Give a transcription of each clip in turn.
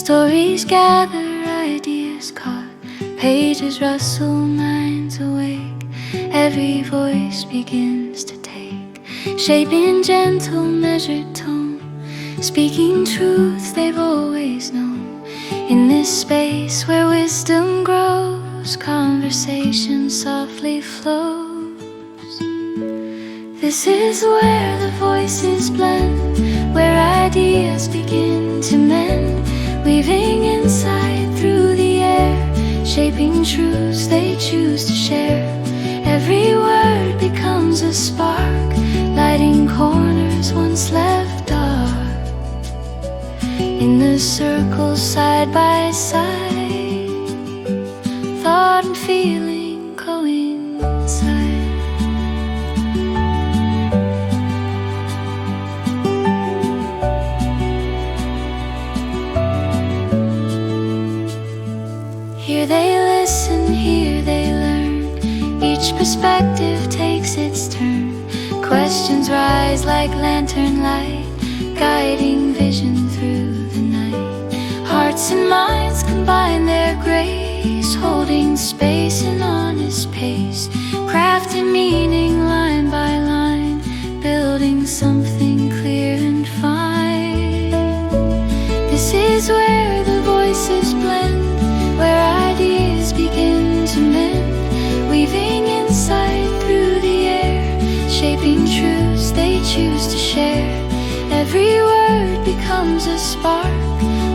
Stories gather, ideas caught, pages rustle, minds awake. Every voice begins to take shape in gentle, measured tone, speaking truths they've always known. In this space where wisdom grows, conversation softly flows. This is where the voices blend, where ideas begin to mend, weaving insight through the air, shaping truths they choose to share. Every word becomes a spark, lighting corners once left dark. In the circle side by side, thought and feeling coincide. Here they listen, here they learn, each perspective takes its turn. Questions rise like lantern light, guiding vision through the night. Hearts and minds combine their grace, holding space in honest pace, crafting meaning line by line, building something clear and fine. This is where the voices blend, where ideas begin to mend, weaving insight through the air, shaping truths they choose to share. Every word becomes a spark,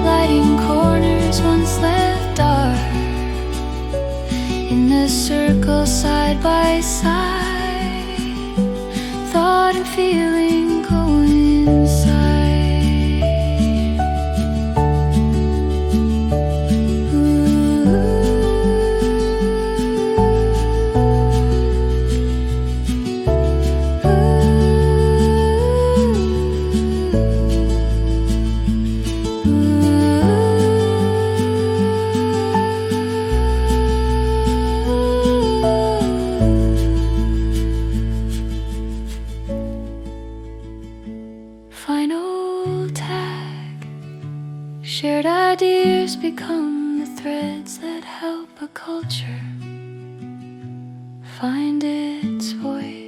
lighting corners once left dark. In the circle side by side, thought and feeling coincide. Final tag, shared ideas become the threads that help a culture find its voice.